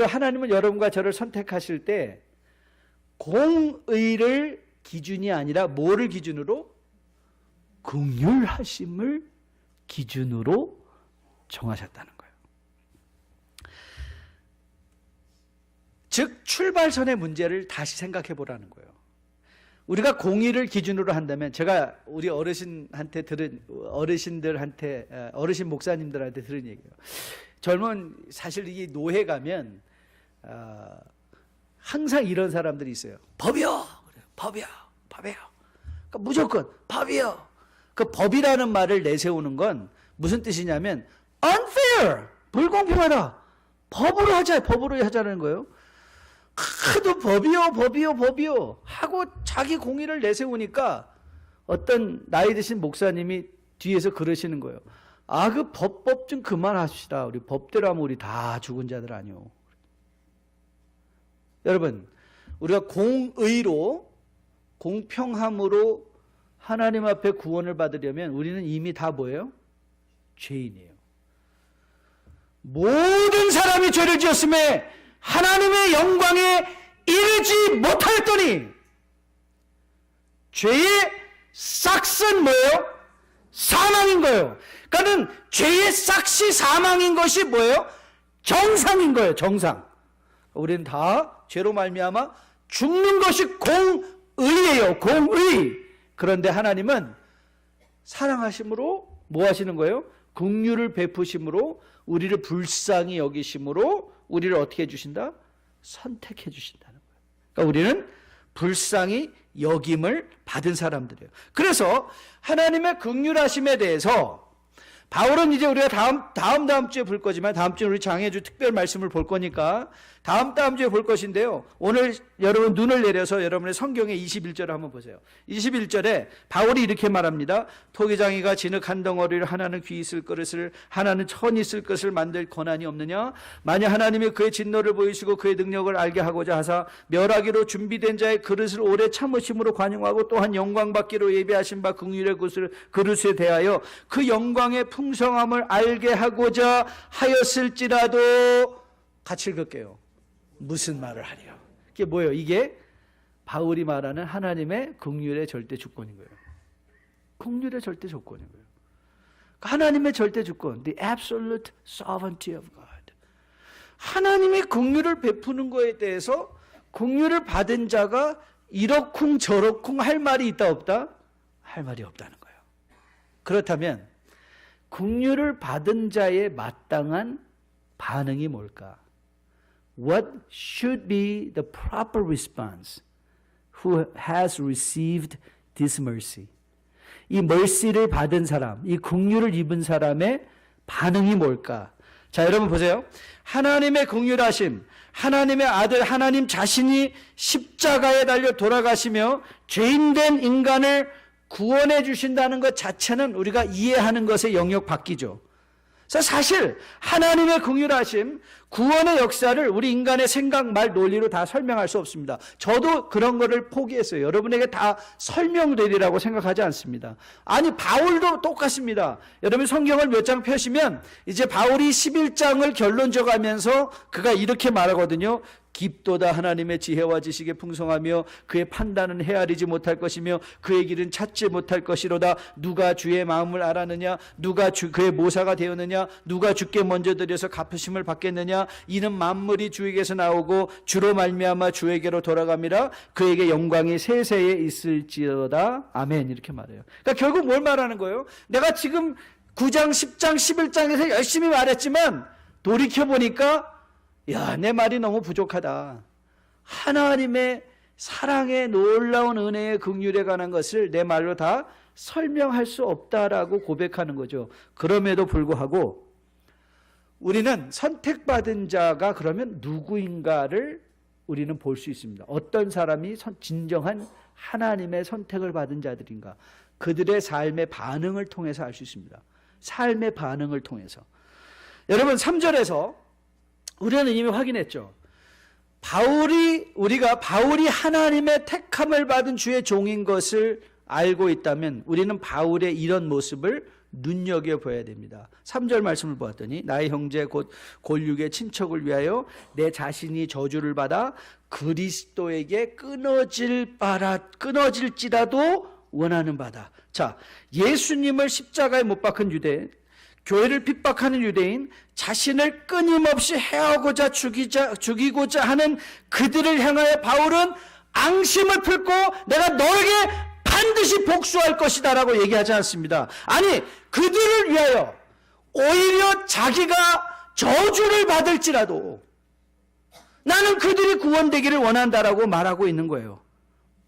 Speaker 1: 하나님은 여러분과 저를 선택하실 때 공의를 기준이 아니라 뭐를 기준으로? 긍휼하심을 기준으로 정하셨다는 거예요. 즉 출발선의 문제를 다시 생각해 보라는 거예요. 우리가 공의를 기준으로 한다면, 제가 우리 어르신 목사님들한테 들은 얘기예요. 사실 이 노회 가면 항상 이런 사람들이 있어요. 법이요. 그러니까 무조건 법이요. 그 법이라는 말을 내세우는 건 무슨 뜻이냐면 unfair, 불공평하다. 법으로 하자는 거예요. 하도 법이요 하고 자기 공의를 내세우니까 어떤 나이 드신 목사님이 뒤에서 그러시는 거예요. 그 법 좀 그만합시다. 우리 법대로 하면 우리 다 죽은 자들 아니오. 여러분, 우리가 공의로, 공평함으로 하나님 앞에 구원을 받으려면 우리는 이미 다 뭐예요? 죄인이에요. 모든 사람이 죄를 지었음에 하나님의 영광에 이르지 못하였더니 죄의 싹은 뭐예요? 사망인 거예요. 그러니까 죄의 싹이 사망인 것이 뭐예요? 정상인 거예요. 정상. 우리는 다 죄로 말미암아 죽는 것이 공의예요. 공의. 그런데 하나님은 사랑하심으로 뭐 하시는 거예요? 긍휼을 베푸심으로 우리를 불쌍히 여기심으로 우리를 어떻게 해주신다? 선택해 주신다는 거예요. 그러니까 우리는 불쌍히 여김을 받은 사람들이에요. 그래서 하나님의 긍휼하심에 대해서 바울은 이제 우리가 다음 주에 볼 거지만, 다음 주에 우리 장애주 특별 말씀을 볼 거니까 다음 주에 볼 것인데요. 오늘 여러분 눈을 내려서 여러분의 성경의 21절을 한번 보세요. 21절에 바울이 이렇게 말합니다. 토기장이가 진흙 한 덩어리를 하나는 귀 있을 그릇을 하나는 천이 있을 것을 만들 권한이 없느냐? 만약 하나님이 그의 진노를 보이시고 그의 능력을 알게 하고자 하사 멸하기로 준비된 자의 그릇을 오래 참으심으로 관용하고 또한 영광 받기로 예비하신 바 긍휼의 그릇에 대하여 그 영광의 풍성함을 알게 하고자 하였을지라도, 같이 읽을게요. 무슨 말을 하리요? 이게 뭐예요? 이게 바울이 말하는 하나님의 긍휼의 절대 주권인 거예요. 긍휼의 절대 조건인 거예요. 하나님의 절대 주권, the absolute sovereignty of God. 하나님의 긍휼을 베푸는 거에 대해서 긍휼을 받은 자가 이러쿵 저러쿵 할 말이 있다 없다? 할 말이 없다는 거예요. 그렇다면 긍휼을 받은 자의 마땅한 반응이 뭘까? What should be the proper response who has received this mercy? 이 mercy를 받은 사람, 이 긍휼을 입은 사람의 반응이 뭘까? 자, 여러분 보세요. 하나님의 긍휼하심, 하나님의 아들 하나님 자신이 십자가에 달려 돌아가시며 죄인된 인간을 구원해 주신다는 것 자체는 우리가 이해하는 것의 영역 밖이죠. 사실 하나님의 긍휼하심, 구원의 역사를 우리 인간의 생각, 말, 논리로 다 설명할 수 없습니다. 저도 그런 거를 포기했어요. 여러분에게 다 설명되리라고 생각하지 않습니다. 아니, 바울도 똑같습니다. 여러분 성경을 몇 장 펴시면 이제 바울이 11장을 결론져 가면서 그가 이렇게 말하거든요. 깊도다 하나님의 지혜와 지식에 풍성하며 그의 판단은 헤아리지 못할 것이며 그의 길은 찾지 못할 것이로다. 누가 주의 마음을 알았느냐? 누가 그의 모사가 되었느냐? 누가 주께 먼저 드려서 갚으심을 받겠느냐? 이는 만물이 주에게서 나오고 주로 말미암아 주에게로 돌아갑니다. 그에게 영광이 세세에 있을지어다. 아멘. 이렇게 말해요. 그러니까 결국 뭘 말하는 거예요? 내가 지금 9장, 10장, 11장에서 열심히 말했지만 돌이켜보니까 야, 내 말이 너무 부족하다. 하나님의 사랑의 놀라운 은혜의 긍휼에 관한 것을 내 말로 다 설명할 수 없다라고 고백하는 거죠. 그럼에도 불구하고 우리는 선택받은 자가 그러면 누구인가를 우리는 볼 수 있습니다. 어떤 사람이 진정한 하나님의 선택을 받은 자들인가. 그들의 삶의 반응을 통해서 알 수 있습니다. 삶의 반응을 통해서. 여러분 3절에서 우리는 이미 확인했죠. 바울이 하나님의 택함을 받은 주의 종인 것을 알고 있다면 우리는 바울의 이런 모습을 눈여겨봐야 됩니다. 3절 말씀을 보았더니 나의 형제 곧 골육의 친척을 위하여 내 자신이 저주를 받아 그리스도에게 끊어질지라도 원하는 바다. 자, 예수님을 십자가에 못 박은 유대인, 교회를 핍박하는 유대인, 자신을 끊임없이 해하고자 죽이고자 하는 그들을 향하여 바울은 앙심을 품고 내가 너에게 반드시 복수할 것이다 라고 얘기하지 않습니다. 아니, 그들을 위하여 오히려 자기가 저주를 받을지라도 나는 그들이 구원되기를 원한다라고 말하고 있는 거예요.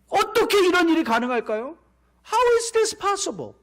Speaker 1: 어떻게 이런 일이 가능할까요? How is this possible?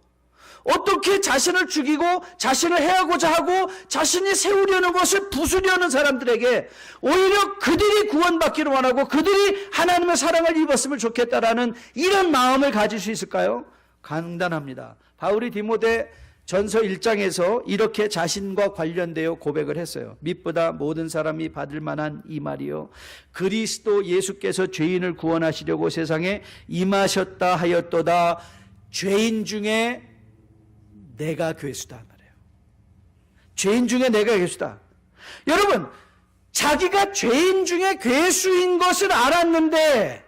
Speaker 1: 어떻게 자신을 죽이고 자신을 해하고자 하고 자신이 세우려는 것을 부수려는 사람들에게 오히려 그들이 구원받기를 원하고 그들이 하나님의 사랑을 입었으면 좋겠다라는 이런 마음을 가질 수 있을까요? 간단합니다. 바울이 디모데 전서 1장에서 이렇게 자신과 관련되어 고백을 했어요. 밑보다 모든 사람이 받을 만한 이 말이요, 그리스도 예수께서 죄인을 구원하시려고 세상에 임하셨다 하였도다. 죄인 중에 내가 괴수다 말이에요. 죄인 중에 내가 괴수다. 여러분, 자기가 죄인 중에 괴수인 것을 알았는데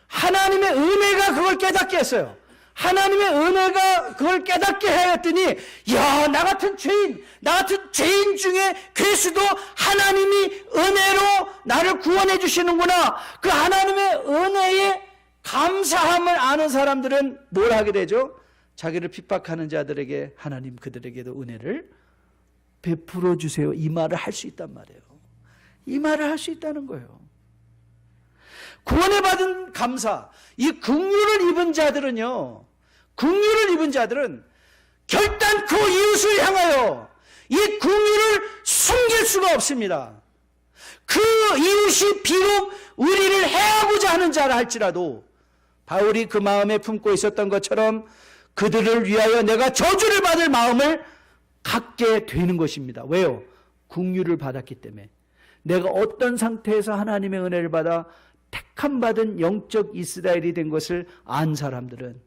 Speaker 1: 하나님의 은혜가 그걸 깨닫게 했어요. 하나님의 은혜가 그걸 깨닫게 하였더니 야, 나 같은 죄인 중에 괴수도 하나님이 은혜로 나를 구원해 주시는구나. 그 하나님의 은혜에 감사함을 아는 사람들은 뭘 하게 되죠? 자기를 핍박하는 자들에게 하나님 그들에게도 은혜를 베풀어 주세요. 이 말을 할 수 있단 말이에요. 이 말을 할 수 있다는 거예요. 구원을 받은 감사, 이 긍휼을 입은 자들은 결단코 이웃을 향하여 이 긍휼을 숨길 수가 없습니다. 그 이웃이 비록 우리를 해하고자 하는 자라 할지라도 바울이 그 마음에 품고 있었던 것처럼 그들을 위하여 내가 저주를 받을 마음을 갖게 되는 것입니다. 왜요? 긍휼을 받았기 때문에. 내가 어떤 상태에서 하나님의 은혜를 받아 택함받은 영적 이스라엘이 된 것을 안 사람들은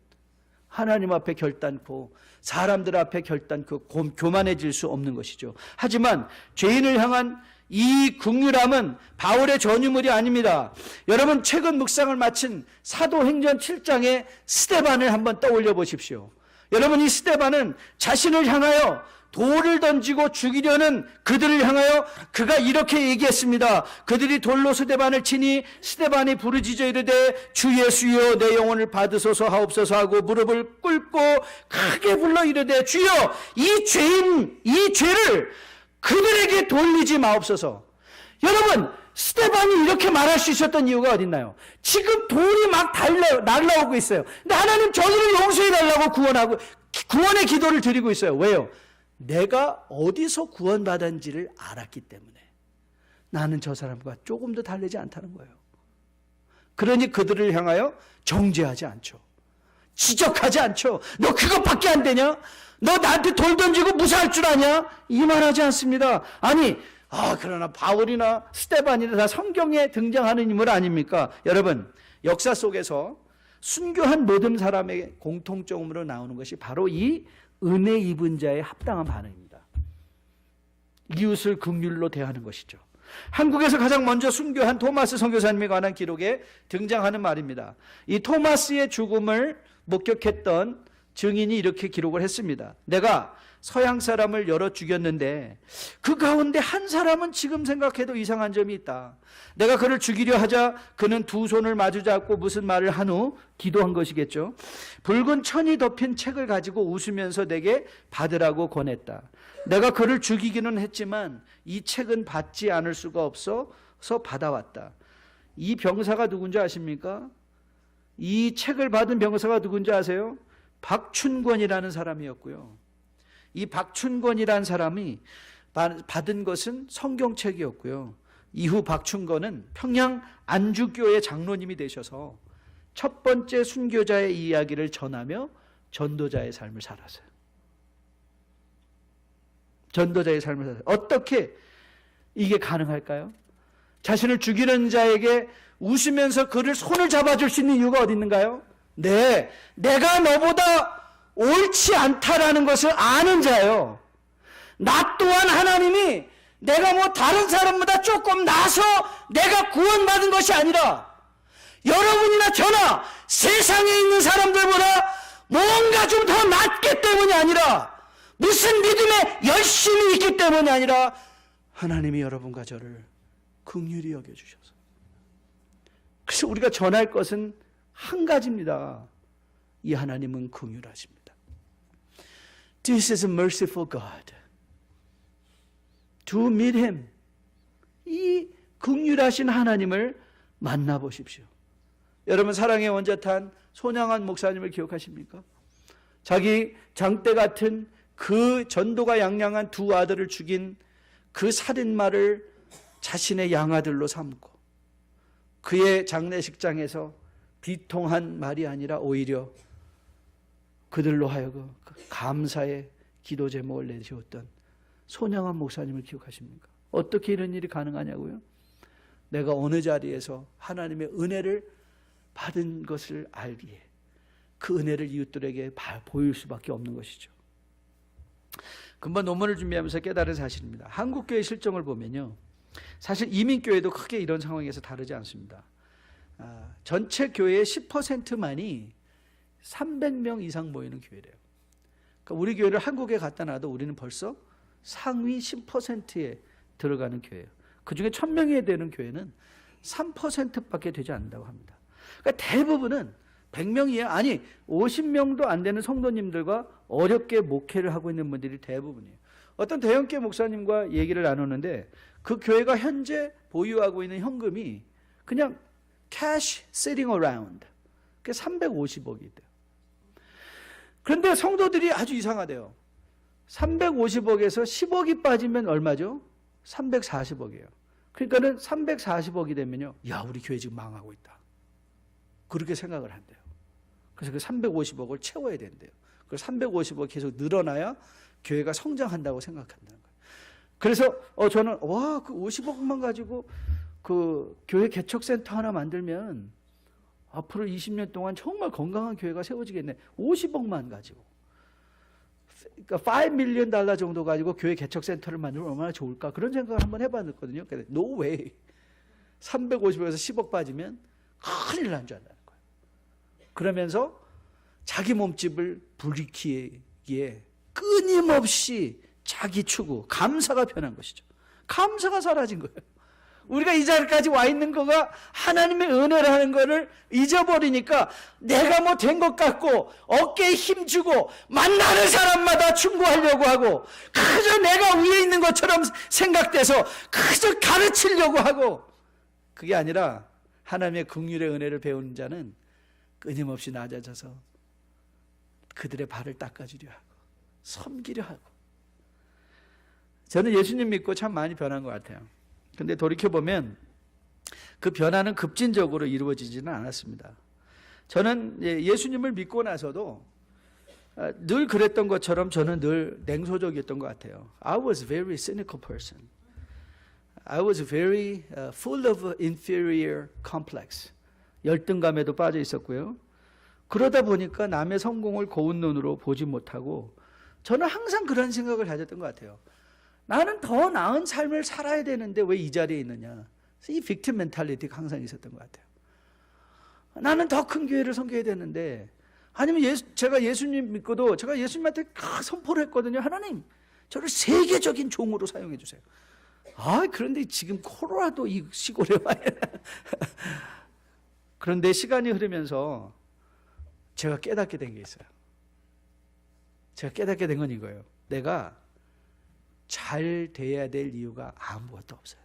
Speaker 1: 하나님 앞에 결단코, 사람들 앞에 결단코 교만해질 수 없는 것이죠. 하지만 죄인을 향한 이 긍휼함은 바울의 전유물이 아닙니다. 여러분, 최근 묵상을 마친 사도행전 7장의 스데반을 한번 떠올려 보십시오. 여러분, 이 스데반은 자신을 향하여 돌을 던지고 죽이려는 그들을 향하여 그가 이렇게 얘기했습니다. 그들이 돌로 스데반을 치니 스데반이 부르짖어 이르되 주 예수여 내 영혼을 받으소서 하옵소서 하고 무릎을 꿇고 크게 불러 이르되 주여 이 죄를 그들에게 돌리지 마옵소서. 여러분, 스데반이 이렇게 말할 수 있었던 이유가 어딨나요? 지금 돌이 막 날라오고 있어요. 근데 하나님 저들을 용서해 달라고 구원의 기도를 드리고 있어요. 왜요? 내가 어디서 구원받았는지를 알았기 때문에 나는 저 사람과 조금도 다르지 않다는 거예요. 그러니 그들을 향하여 정죄하지 않죠. 지적하지 않죠. 너 그것밖에 안 되냐? 너 나한테 돌 던지고 무사할 줄 아냐? 이 말하지 않습니다. 아니, 그러나 바울이나 스데반이나 다 성경에 등장하는 인물 아닙니까? 여러분, 역사 속에서 순교한 모든 사람의 공통점으로 나오는 것이 바로 이 은혜 입은 자의 합당한 반응입니다. 이웃을 긍휼로 대하는 것이죠. 한국에서 가장 먼저 순교한 토마스 선교사님에 관한 기록에 등장하는 말입니다. 이 토마스의 죽음을 목격했던 증인이 이렇게 기록을 했습니다. 내가 서양 사람을 여러 죽였는데 그 가운데 한 사람은 지금 생각해도 이상한 점이 있다. 내가 그를 죽이려 하자 그는 두 손을 마주 잡고 무슨 말을 한 후 기도한 것이겠죠. 붉은 천이 덮인 책을 가지고 웃으면서 내게 받으라고 권했다. 내가 그를 죽이기는 했지만 이 책은 받지 않을 수가 없어서 받아왔다. 이 병사가 누군지 아십니까? 이 책을 받은 병사가 누군지 아세요? 박춘권이라는 사람이었고요. 이 박춘권이라는 사람이 받은 것은 성경책이었고요. 이후 박춘권은 평양 안주교의 장로님이 되셔서 첫 번째 순교자의 이야기를 전하며 전도자의 삶을 살았어요. 전도자의 삶을 살았어요. 어떻게 이게 가능할까요? 자신을 죽이는 자에게 웃으면서 그를 손을 잡아줄 수 있는 이유가 어디 있는가요? 네, 내가 너보다 옳지 않다라는 것을 아는 자예요. 나 또한 하나님이 내가 뭐 다른 사람보다 조금 나서 내가 구원받은 것이 아니라 여러분이나 저나 세상에 있는 사람들보다 뭔가 좀 더 낫기 때문이 아니라 무슨 믿음에 열심히 있기 때문이 아니라 하나님이 여러분과 저를 긍휼히 여겨주셔서. 그래서 우리가 전할 것은 한 가지입니다. 이 하나님은 긍휼하십니다. This is a merciful God. To meet Him. 이 긍휼하신 하나님을 만나보십시오. 여러분, 사랑의 원자탄 손양한 목사님을 기억하십니까? 자기 장대 같은 그 전도가 양양한 두 아들을 죽인 그 살인마를 자신의 양아들로 삼고 그의 장례식장에서 비통한 말이 아니라 오히려 그들로 하여금 감사의 기도 제목을 내세웠던 손양한 목사님을 기억하십니까? 어떻게 이런 일이 가능하냐고요? 내가 어느 자리에서 하나님의 은혜를 받은 것을 알기에 그 은혜를 이웃들에게 보일 수밖에 없는 것이죠. 금방 논문을 준비하면서 깨달은 사실입니다. 한국교회 실정을 보면요, 사실 이민교회도 크게 이런 상황에서 다르지 않습니다. 전체 교회의 10%만이 300명 이상 모이는 교회래요. 그러니까 우리 교회를 한국에 갖다 놔도 우리는 벌써 상위 10%에 들어가는 교회예요. 그중에 1000명이 되는 교회는 3%밖에 되지 않는다고 합니다. 그러니까 대부분은 100명 이하, 아니 50명도 안 되는 성도님들과 어렵게 목회를 하고 있는 분들이 대부분이에요. 어떤 대형교회 목사님과 얘기를 나누는데 그 교회가 현재 보유하고 있는 현금이 그냥 cash sitting around, 그게 350억이 돼요. 그런데 성도들이 아주 이상하대요. 350억에서 10억이 빠지면 얼마죠? 340억이에요. 그러니까는 340억이 되면요, 야, 우리 교회 지금 망하고 있다. 그렇게 생각을 한대요. 그래서 그 350억을 채워야 된대요. 그 350억 계속 늘어나야 교회가 성장한다고 생각한다는 거예요. 그래서 저는 와, 그 50억만 가지고 그 교회 개척센터 하나 만들면 앞으로 20년 동안 정말 건강한 교회가 세워지겠네. 50억만 가지고. 그러니까 $5 million 정도 가지고 교회 개척센터를 만들면 얼마나 좋을까? 그런 생각을 한번 해봤거든요. 근데 no way. 350억에서 10억 빠지면 큰일 난 줄 안다는 거예요. 그러면서 자기 몸집을 불리키기에 끊임없이 자기 추구, 감사가 변한 것이죠. 감사가 사라진 거예요. 우리가 이 자리까지 와 있는 거가 하나님의 은혜라는 거를 잊어버리니까 내가 뭐 된 것 같고 어깨에 힘주고 만나는 사람마다 충고하려고 하고 그저 내가 위에 있는 것처럼 생각돼서 그저 가르치려고 하고, 그게 아니라 하나님의 긍휼의 은혜를 배우는 자는 끊임없이 낮아져서 그들의 발을 닦아주려 하고 섬기려 하고. 저는 예수님 믿고 참 많이 변한 것 같아요. 근데 돌이켜보면 그 변화는 급진적으로 이루어지지는 않았습니다. 저는 예수님을 믿고 나서도 늘 그랬던 것처럼 저는 늘 냉소적이었던 것 같아요. I was a very cynical person. I was very full of inferior complex. 열등감에도 빠져 있었고요. 그러다 보니까 남의 성공을 고운 눈으로 보지 못하고 저는 항상 그런 생각을 가졌던 것 같아요. 나는 더 나은 삶을 살아야 되는데 왜 이 자리에 있느냐. 이 빅팀 멘탈리티가 항상 있었던 것 같아요. 나는 더 큰 교회를 섬겨야 되는데, 아니면 제가 예수님 믿고도 제가 예수님한테 선포를 했거든요. 하나님, 저를 세계적인 종으로 사용해 주세요. 그런데 지금 코로라도 이 시골에 와야 그런데 시간이 흐르면서 제가 깨닫게 된 게 있어요. 제가 깨닫게 된 건 이거예요. 내가 잘 돼야 될 이유가 아무것도 없어요.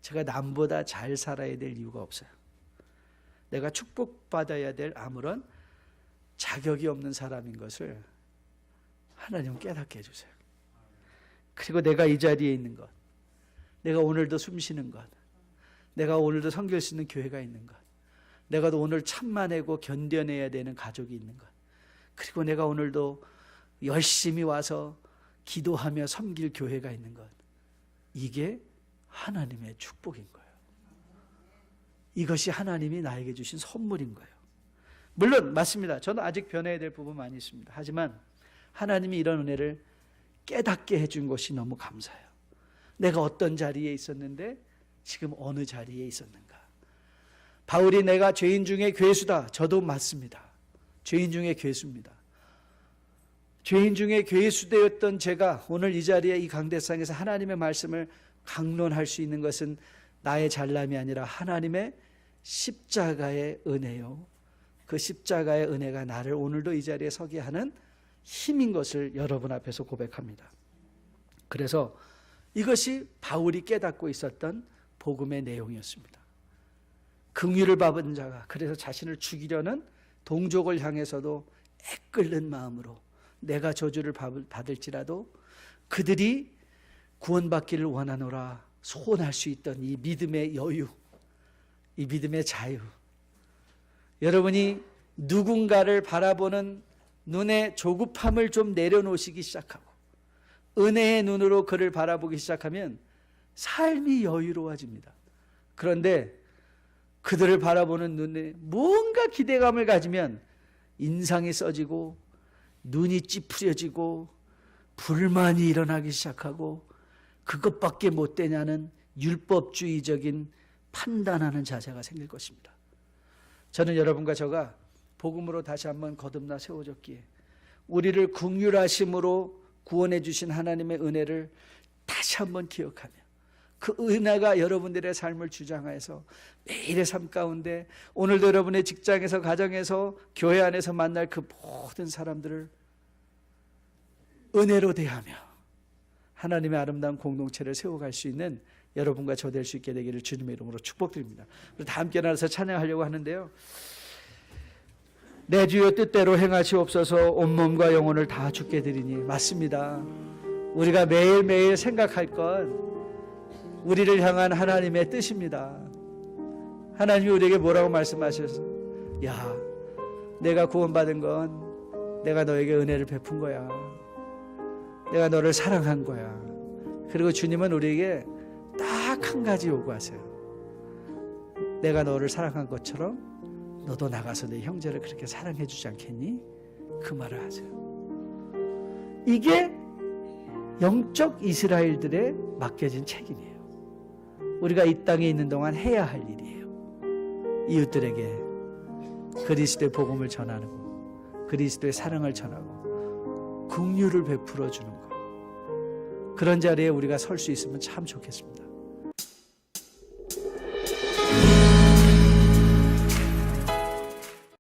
Speaker 1: 제가 남보다 잘 살아야 될 이유가 없어요. 내가 축복받아야 될 아무런 자격이 없는 사람인 것을 하나님은 깨닫게 해주세요. 그리고 내가 이 자리에 있는 것, 내가 오늘도 숨 쉬는 것, 내가 오늘도 섬길 수 있는 교회가 있는 것, 내가 오늘 참아내고 견뎌내야 되는 가족이 있는 것, 그리고 내가 오늘도 열심히 와서 기도하며 섬길 교회가 있는 것, 이게 하나님의 축복인 거예요. 이것이 하나님이 나에게 주신 선물인 거예요. 물론 맞습니다. 저는 아직 변해야 될 부분 많이 있습니다. 하지만 하나님이 이런 은혜를 깨닫게 해준 것이 너무 감사해요. 내가 어떤 자리에 있었는데 지금 어느 자리에 있었는가. 바울이 내가 죄인 중에 괴수다. 저도 맞습니다. 죄인 중에 괴수입니다. 죄인 중에 괴수되었던 제가 오늘 이 자리에 이 강대상에서 하나님의 말씀을 강론할 수 있는 것은 나의 잘남이 아니라 하나님의 십자가의 은혜요. 그 십자가의 은혜가 나를 오늘도 이 자리에 서게 하는 힘인 것을 여러분 앞에서 고백합니다. 그래서 이것이 바울이 깨닫고 있었던 복음의 내용이었습니다. 긍휼을 받은 자가 그래서 자신을 죽이려는 동족을 향해서도 애끓는 마음으로 내가 저주를 받을지라도 그들이 구원받기를 원하노라 소원할 수 있던 이 믿음의 여유, 이 믿음의 자유. 여러분이 누군가를 바라보는 눈의 조급함을 좀 내려놓으시기 시작하고 은혜의 눈으로 그를 바라보기 시작하면 삶이 여유로워집니다. 그런데 그들을 바라보는 눈에 뭔가 기대감을 가지면 인상이 써지고 눈이 찌푸려지고 불만이 일어나기 시작하고 그것밖에 못 되냐는 율법주의적인 판단하는 자세가 생길 것입니다. 저는 여러분과 저가 복음으로 다시 한번 거듭나 세워졌기에 우리를 긍휼하심으로 구원해 주신 하나님의 은혜를 다시 한번 기억하며 그 은혜가 여러분들의 삶을 주장하여서 매일의 삶 가운데 오늘도 여러분의 직장에서 가정에서 교회 안에서 만날 그 모든 사람들을 은혜로 대하며 하나님의 아름다운 공동체를 세워갈 수 있는 여러분과 저 될 수 있게 되기를 주님의 이름으로 축복드립니다. 다 함께 나눠서 찬양하려고 하는데요. 내 주여 뜻대로 행하시옵소서. 온몸과 영혼을 다 주께 드리니. 맞습니다. 우리가 매일매일 생각할 건 우리를 향한 하나님의 뜻입니다. 하나님이 우리에게 뭐라고 말씀하셨어? 야, 내가 구원받은 건 내가 너에게 은혜를 베푼 거야. 내가 너를 사랑한 거야. 그리고 주님은 우리에게 딱 한 가지 요구하세요. 내가 너를 사랑한 것처럼 너도 나가서 내 형제를 그렇게 사랑해 주지 않겠니? 그 말을 하세요. 이게 영적 이스라엘들의 맡겨진 책임이에요. 우리가 이 땅에 있는 동안 해야 할 일이에요. 이웃들에게 그리스도의 복음을 전하고 그리스도의 사랑을 전하고 긍휼을 베풀어 주는 것. 그런 자리에 우리가 설 수 있으면 참 좋겠습니다.